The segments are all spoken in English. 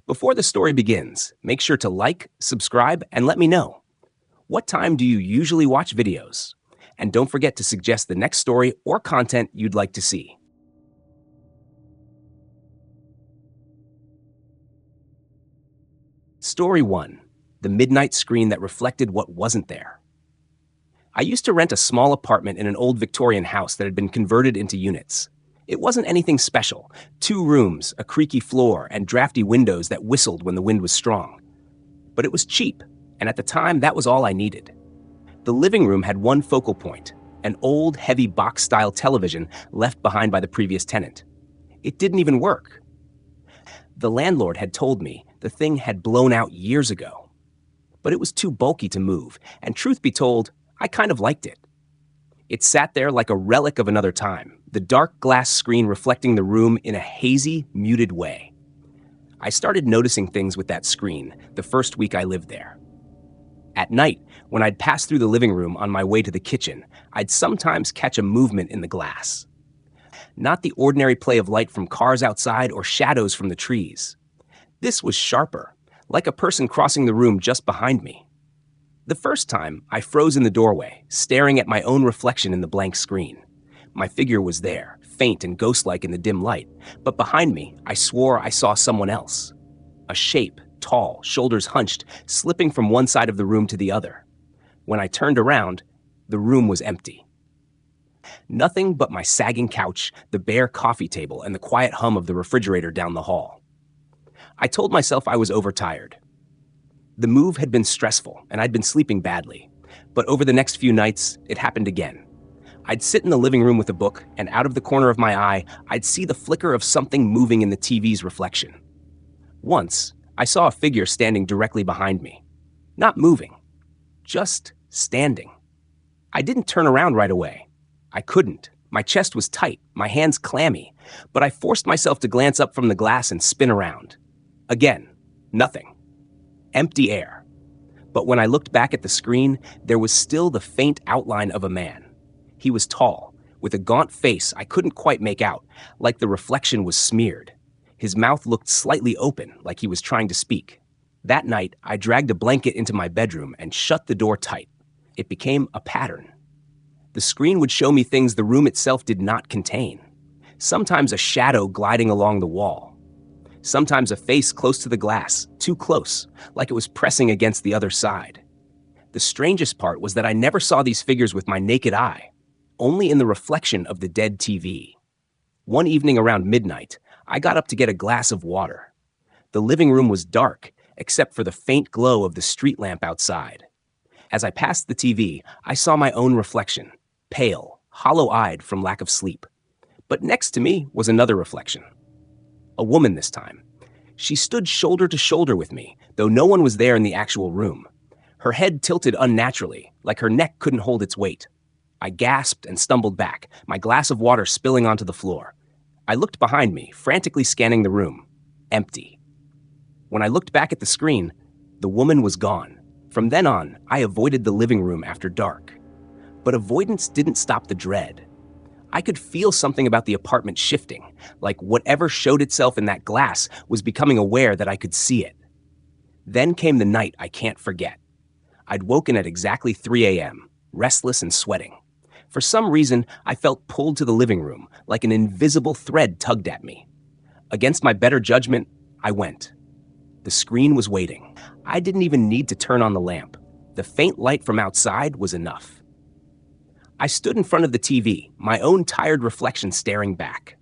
Before the story begins, make sure to like, subscribe, and let me know. What time do you usually watch videos? And don't forget to suggest the next story or content you'd like to see. Story 1. The Midnight Screen That Reflected What Wasn't There. I used to rent a small apartment in an old Victorian house that had been converted into units. It wasn't anything special. 2 rooms, a creaky floor, and drafty windows that whistled when the wind was strong. But it was cheap, and at the time, that was all I needed. The living room had one focal point, an old, heavy box-style television left behind by the previous tenant. It didn't even work. The landlord had told me the thing had blown out years ago. But it was too bulky to move, and truth be told, I kind of liked it. It sat there like a relic of another time, the dark glass screen reflecting the room in a hazy, muted way. I started noticing things with that screen the first week I lived there. At night, when I'd pass through the living room on my way to the kitchen, I'd sometimes catch a movement in the glass. Not the ordinary play of light from cars outside or shadows from the trees. This was sharper, like a person crossing the room just behind me. The first time, I froze in the doorway, staring at my own reflection in the blank screen. My figure was there, faint and ghost-like in the dim light, but behind me, I swore I saw someone else. A shape, tall, shoulders hunched, slipping from one side of the room to the other. When I turned around, the room was empty. Nothing but my sagging couch, the bare coffee table, and the quiet hum of the refrigerator down the hall. I told myself I was overtired. The move had been stressful, and I'd been sleeping badly. But over the next few nights, it happened again. I'd sit in the living room with a book, and out of the corner of my eye, I'd see the flicker of something moving in the TV's reflection. Once, I saw a figure standing directly behind me. Not moving, just standing. I didn't turn around right away. I couldn't. My chest was tight, my hands clammy, but I forced myself to glance up from the glass and spin around. Again, nothing. Empty air. But when I looked back at the screen, there was still the faint outline of a man. He was tall, with a gaunt face I couldn't quite make out, like the reflection was smeared. His mouth looked slightly open, like he was trying to speak. That night, I dragged a blanket into my bedroom and shut the door tight. It became a pattern. The screen would show me things the room itself did not contain. Sometimes a shadow gliding along the wall. Sometimes a face close to the glass, too close, like it was pressing against the other side. The strangest part was that I never saw these figures with my naked eye, only in the reflection of the dead TV. One evening around midnight, I got up to get a glass of water. The living room was dark, except for the faint glow of the street lamp outside. As I passed the TV, I saw my own reflection, pale, hollow-eyed from lack of sleep. But next to me was another reflection. A woman this time. She stood shoulder to shoulder with me, though no one was there in the actual room. Her head tilted unnaturally, like her neck couldn't hold its weight. I gasped and stumbled back, my glass of water spilling onto the floor. I looked behind me, frantically scanning the room. Empty. When I looked back at the screen, the woman was gone. From then on, I avoided the living room after dark. But avoidance didn't stop the dread. I could feel something about the apartment shifting, like whatever showed itself in that glass was becoming aware that I could see it. Then came the night I can't forget. I'd woken at exactly 3 a.m., restless and sweating. For some reason, I felt pulled to the living room, like an invisible thread tugged at me. Against my better judgment, I went. The screen was waiting. I didn't even need to turn on the lamp. The faint light from outside was enough. I stood in front of the TV, my own tired reflection staring back.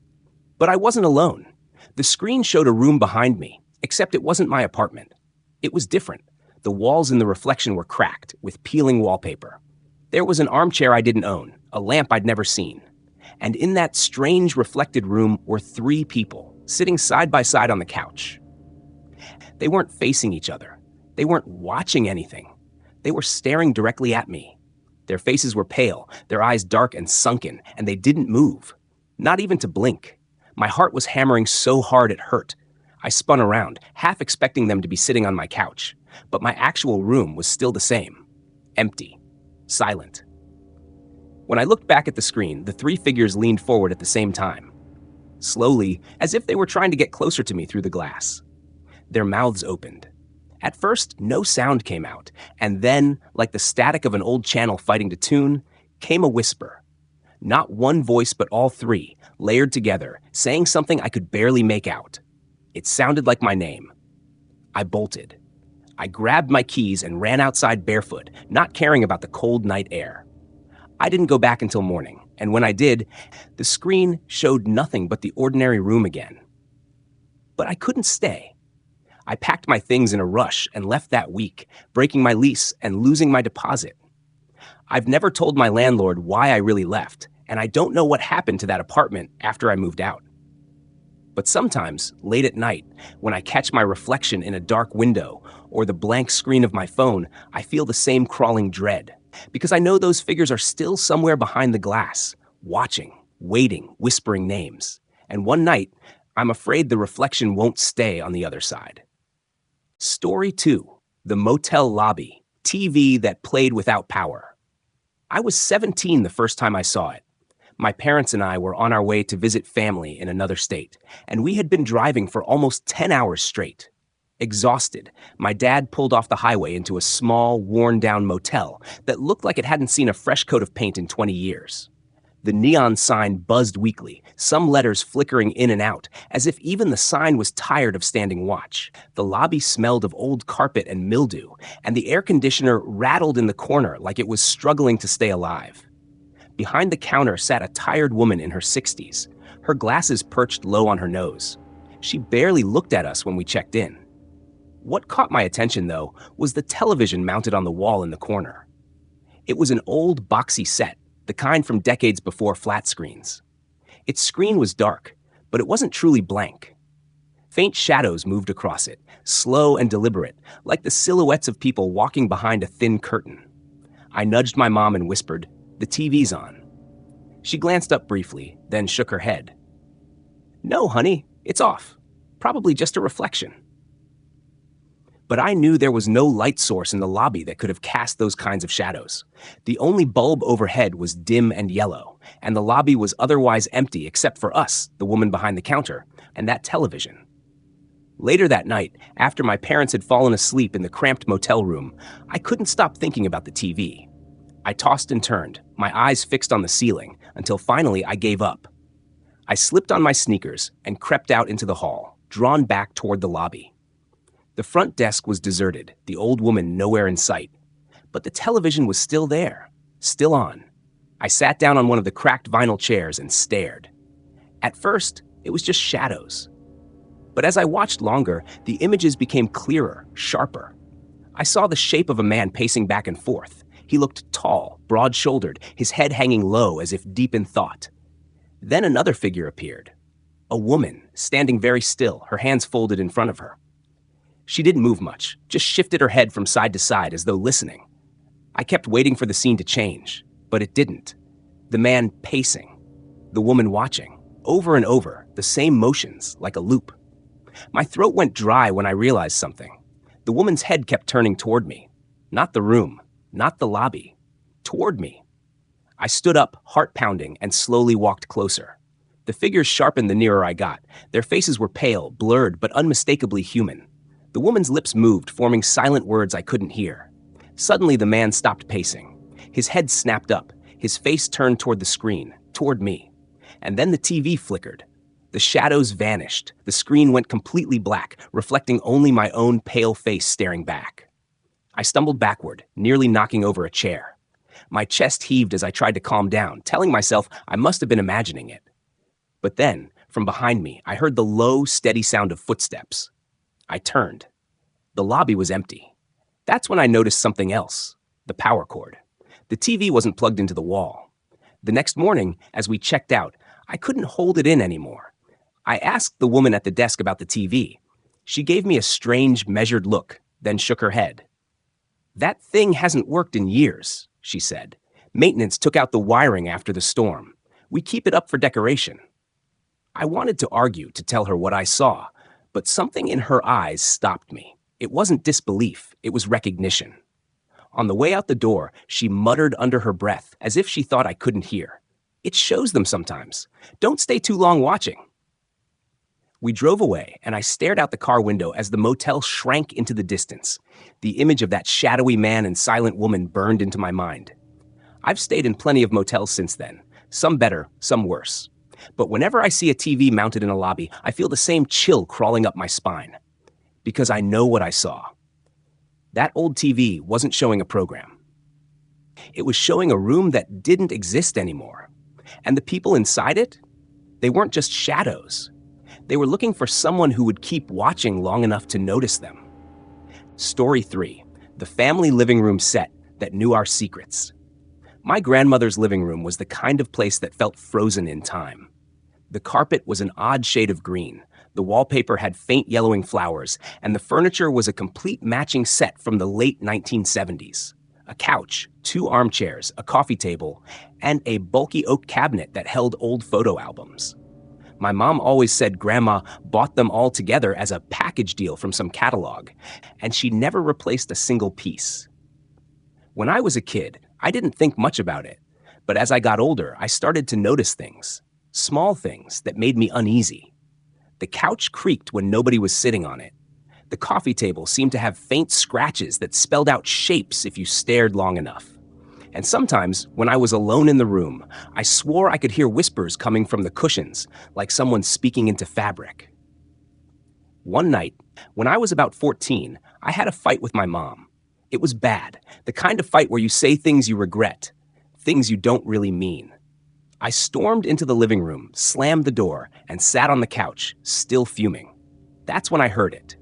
But I wasn't alone. The screen showed a room behind me, except it wasn't my apartment. It was different. The walls in the reflection were cracked, with peeling wallpaper. There was an armchair I didn't own, a lamp I'd never seen. And in that strange reflected room were 3 people, sitting side by side on the couch. They weren't facing each other. They weren't watching anything. They were staring directly at me. Their faces were pale, their eyes dark and sunken, and they didn't move. Not even to blink. My heart was hammering so hard it hurt. I spun around, half expecting them to be sitting on my couch. But my actual room was still the same. Empty. Silent. When I looked back at the screen, the 3 figures leaned forward at the same time. Slowly, as if they were trying to get closer to me through the glass. Their mouths opened. At first, no sound came out, and then, like the static of an old channel fighting to tune, came a whisper. Not one voice, but all three, layered together, saying something I could barely make out. It sounded like my name. I bolted. I grabbed my keys and ran outside barefoot, not caring about the cold night air. I didn't go back until morning, and when I did, the screen showed nothing but the ordinary room again. But I couldn't stay. I packed my things in a rush and left that week, breaking my lease and losing my deposit. I've never told my landlord why I really left, and I don't know what happened to that apartment after I moved out. But sometimes, late at night, when I catch my reflection in a dark window or the blank screen of my phone, I feel the same crawling dread, because I know those figures are still somewhere behind the glass, watching, waiting, whispering names. And one night, I'm afraid the reflection won't stay on the other side. Story 2, The Motel Lobby, TV that played without power. I was 17 the first time I saw it. My parents and I were on our way to visit family in another state, and we had been driving for almost 10 hours straight. Exhausted, my dad pulled off the highway into a small, worn-down motel that looked like it hadn't seen a fresh coat of paint in 20 years. The neon sign buzzed weakly, some letters flickering in and out, as if even the sign was tired of standing watch. The lobby smelled of old carpet and mildew, and the air conditioner rattled in the corner like it was struggling to stay alive. Behind the counter sat a tired woman in her 60s, her glasses perched low on her nose. She barely looked at us when we checked in. What caught my attention, though, was the television mounted on the wall in the corner. It was an old, boxy set, the kind from decades before flat screens. Its screen was dark, but it wasn't truly blank. Faint shadows moved across it, slow and deliberate, like the silhouettes of people walking behind a thin curtain. I nudged my mom and whispered, "The TV's on." She glanced up briefly, then shook her head. "No, honey, it's off. Probably just a reflection." But I knew there was no light source in the lobby that could have cast those kinds of shadows. The only bulb overhead was dim and yellow, and the lobby was otherwise empty except for us, the woman behind the counter, and that television. Later that night, after my parents had fallen asleep in the cramped motel room, I couldn't stop thinking about the TV. I tossed and turned, my eyes fixed on the ceiling, until finally I gave up. I slipped on my sneakers and crept out into the hall, drawn back toward the lobby. The front desk was deserted, the old woman nowhere in sight. But the television was still there, still on. I sat down on one of the cracked vinyl chairs and stared. At first, it was just shadows. But as I watched longer, the images became clearer, sharper. I saw the shape of a man pacing back and forth. He looked tall, broad-shouldered, his head hanging low as if deep in thought. Then another figure appeared. A woman, standing very still, her hands folded in front of her. She didn't move much, just shifted her head from side to side as though listening. I kept waiting for the scene to change, but it didn't. The man pacing, the woman watching, over and over, the same motions, like a loop. My throat went dry when I realized something. The woman's head kept turning toward me. Not the room, not the lobby. Toward me. I stood up, heart pounding, and slowly walked closer. The figures sharpened the nearer I got. Their faces were pale, blurred, but unmistakably human. The woman's lips moved, forming silent words I couldn't hear. Suddenly, the man stopped pacing. His head snapped up. His face turned toward the screen, toward me. And then the TV flickered. The shadows vanished. The screen went completely black, reflecting only my own pale face staring back. I stumbled backward, nearly knocking over a chair. My chest heaved as I tried to calm down, telling myself I must have been imagining it. But then, from behind me, I heard the low, steady sound of footsteps. I turned. The lobby was empty. That's when I noticed something else, the power cord. The TV wasn't plugged into the wall. The next morning, as we checked out, I couldn't hold it in anymore. I asked the woman at the desk about the TV. She gave me a strange, measured look, then shook her head. "That thing hasn't worked in years," she said. "Maintenance took out the wiring after the storm. We keep it up for decoration." I wanted to argue, to tell her what I saw, but something in her eyes stopped me. It wasn't disbelief, it was recognition. On the way out the door, she muttered under her breath, as if she thought I couldn't hear. "It shows them sometimes. Don't stay too long watching." We drove away, and I stared out the car window as the motel shrank into the distance. The image of that shadowy man and silent woman burned into my mind. I've stayed in plenty of motels since then, some better, some worse. But whenever I see a TV mounted in a lobby, I feel the same chill crawling up my spine. Because I know what I saw. That old TV wasn't showing a program. It was showing a room that didn't exist anymore. And the people inside it, they weren't just shadows. They were looking for someone who would keep watching long enough to notice them. Story 3, the family living room set that knew our secrets. My grandmother's living room was the kind of place that felt frozen in time. The carpet was an odd shade of green, the wallpaper had faint yellowing flowers, and the furniture was a complete matching set from the late 1970s. A couch, 2 armchairs, a coffee table, and a bulky oak cabinet that held old photo albums. My mom always said Grandma bought them all together as a package deal from some catalog, and she never replaced a single piece. When I was a kid, I didn't think much about it, but as I got older, I started to notice things, small things that made me uneasy. The couch creaked when nobody was sitting on it. The coffee table seemed to have faint scratches that spelled out shapes if you stared long enough. And sometimes, when I was alone in the room, I swore I could hear whispers coming from the cushions, like someone speaking into fabric. One night, when I was about 14, I had a fight with my mom. It was bad, the kind of fight where you say things you regret, things you don't really mean. I stormed into the living room, slammed the door, and sat on the couch, still fuming. That's when I heard it.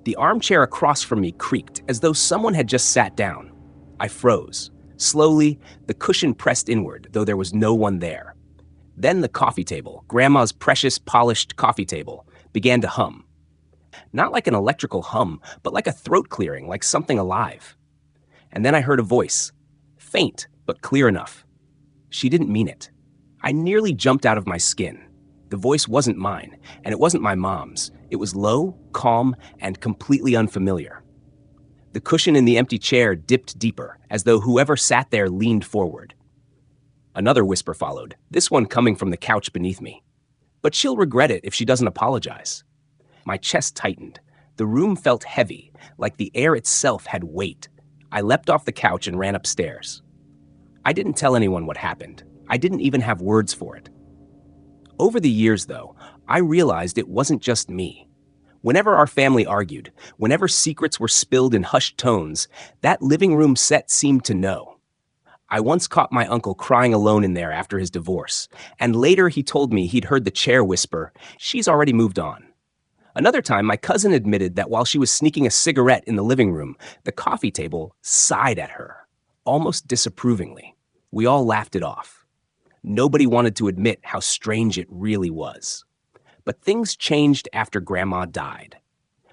The armchair across from me creaked, as though someone had just sat down. I froze. Slowly, the cushion pressed inward, though there was no one there. Then the coffee table, Grandma's precious polished coffee table, began to hum. Not like an electrical hum, but like a throat clearing, like something alive. And then I heard a voice, faint, but clear enough. She didn't mean it. I nearly jumped out of my skin. The voice wasn't mine, and it wasn't my mom's. It was low, calm, and completely unfamiliar. The cushion in the empty chair dipped deeper, as though whoever sat there leaned forward. Another whisper followed, this one coming from the couch beneath me. But she'll regret it if she doesn't apologize. My chest tightened. The room felt heavy, like the air itself had weight. I leapt off the couch and ran upstairs. I didn't tell anyone what happened. I didn't even have words for it. Over the years, though, I realized it wasn't just me. Whenever our family argued, whenever secrets were spilled in hushed tones, that living room set seemed to know. I once caught my uncle crying alone in there after his divorce, and later he told me he'd heard the chair whisper, "She's already moved on." Another time, my cousin admitted that while she was sneaking a cigarette in the living room, the coffee table sighed at her, almost disapprovingly. We all laughed it off. Nobody wanted to admit how strange it really was. But things changed after Grandma died.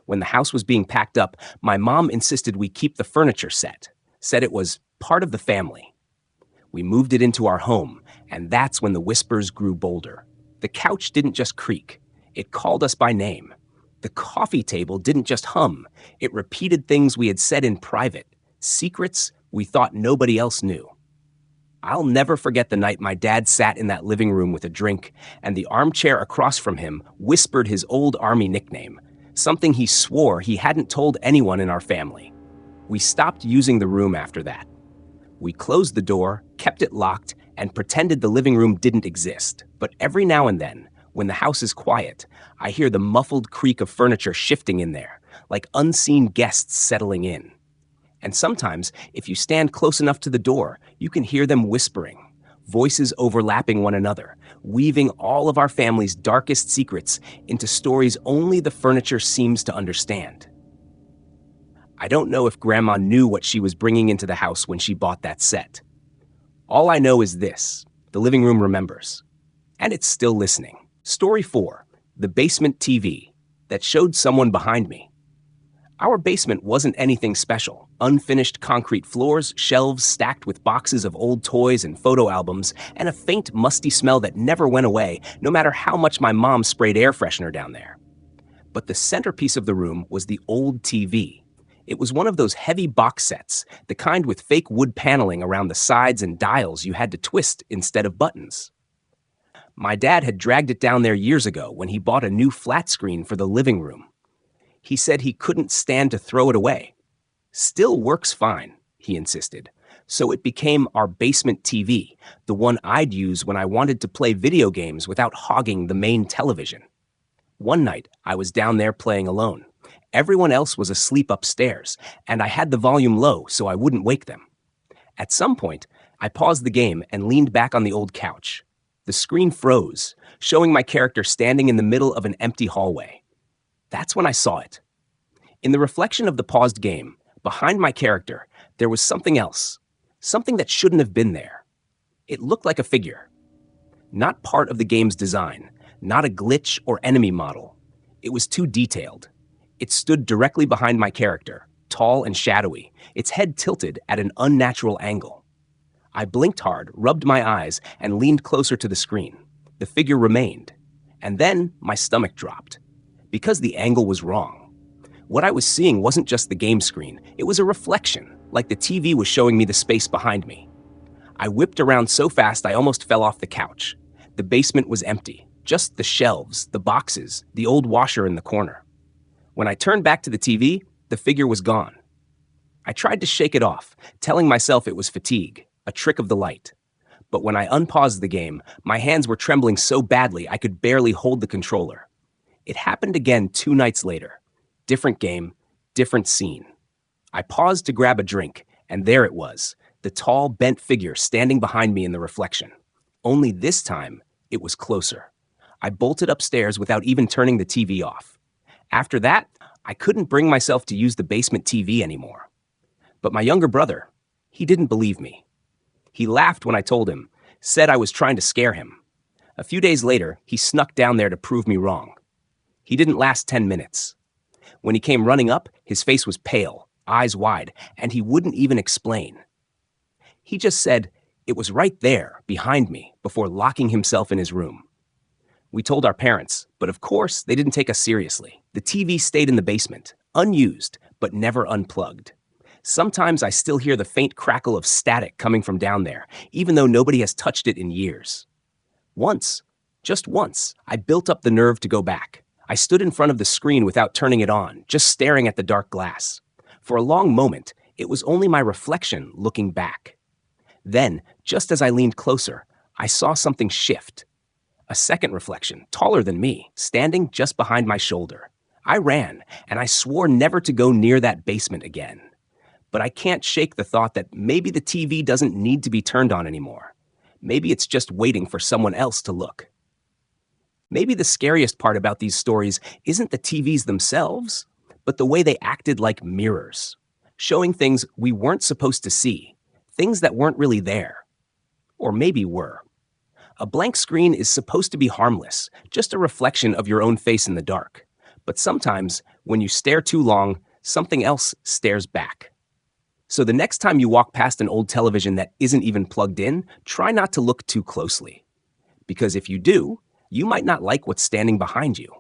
When the house was being packed up, my mom insisted we keep the furniture set, said it was part of the family. We moved it into our home, and that's when the whispers grew bolder. The couch didn't just creak, it called us by name. The coffee table didn't just hum, it repeated things we had said in private, secrets we thought nobody else knew. I'll never forget the night my dad sat in that living room with a drink, and the armchair across from him whispered his old army nickname, something he swore he hadn't told anyone in our family. We stopped using the room after that. We closed the door, kept it locked, and pretended the living room didn't exist. But every now and then, when the house is quiet, I hear the muffled creak of furniture shifting in there, like unseen guests settling in. And sometimes, if you stand close enough to the door, you can hear them whispering, voices overlapping one another, weaving all of our family's darkest secrets into stories only the furniture seems to understand. I don't know if Grandma knew what she was bringing into the house when she bought that set. All I know is this, the living room remembers. And it's still listening. Story 4, the basement TV that showed someone behind me. Our basement wasn't anything special. Unfinished concrete floors, shelves stacked with boxes of old toys and photo albums, and a faint, musty smell that never went away, no matter how much my mom sprayed air freshener down there. But the centerpiece of the room was the old TV. It was one of those heavy box sets, the kind with fake wood paneling around the sides and dials you had to twist instead of buttons. My dad had dragged it down there years ago when he bought a new flat screen for the living room. He said he couldn't stand to throw it away. Still works fine, he insisted. So it became our basement TV, the one I'd use when I wanted to play video games without hogging the main television. One night, I was down there playing alone. Everyone else was asleep upstairs, and I had the volume low so I wouldn't wake them. At some point, I paused the game and leaned back on the old couch. The screen froze, showing my character standing in the middle of an empty hallway. That's when I saw it. In the reflection of the paused game, behind my character, there was something else, something that shouldn't have been there. It looked like a figure. Not part of the game's design, not a glitch or enemy model. It was too detailed. It stood directly behind my character, tall and shadowy, its head tilted at an unnatural angle. I blinked hard, rubbed my eyes, and leaned closer to the screen. The figure remained. And then my stomach dropped. Because the angle was wrong. What I was seeing wasn't just the game screen. It was a reflection, like the TV was showing me the space behind me. I whipped around so fast I almost fell off the couch. The basement was empty. Just the shelves, the boxes, the old washer in the corner. When I turned back to the TV, the figure was gone. I tried to shake it off, telling myself it was fatigue, a trick of the light. But when I unpaused the game, my hands were trembling so badly I could barely hold the controller. It happened again 2 nights later. Different game, different scene. I paused to grab a drink, and there it was, the tall, bent figure standing behind me in the reflection. Only this time, it was closer. I bolted upstairs without even turning the TV off. After that, I couldn't bring myself to use the basement TV anymore. But my younger brother, he didn't believe me. He laughed when I told him, said I was trying to scare him. A few days later, he snuck down there to prove me wrong. He didn't last 10 minutes. When he came running up, his face was pale, eyes wide, and he wouldn't even explain. He just said, it was right there, behind me, before locking himself in his room. We told our parents, but of course, they didn't take us seriously. The TV stayed in the basement, unused, but never unplugged. Sometimes I still hear the faint crackle of static coming from down there, even though nobody has touched it in years. Once, just once, I built up the nerve to go back. I stood in front of the screen without turning it on, just staring at the dark glass. For a long moment, it was only my reflection looking back. Then, just as I leaned closer, I saw something shift. A second reflection, taller than me, standing just behind my shoulder. I ran, and I swore never to go near that basement again. But I can't shake the thought that maybe the TV doesn't need to be turned on anymore. Maybe it's just waiting for someone else to look. Maybe the scariest part about these stories isn't the TVs themselves, but the way they acted like mirrors, showing things we weren't supposed to see, things that weren't really there. Or maybe were. A blank screen is supposed to be harmless, just a reflection of your own face in the dark. But sometimes, when you stare too long, something else stares back. So the next time you walk past an old television that isn't even plugged in, try not to look too closely. Because if you do, you might not like what's standing behind you.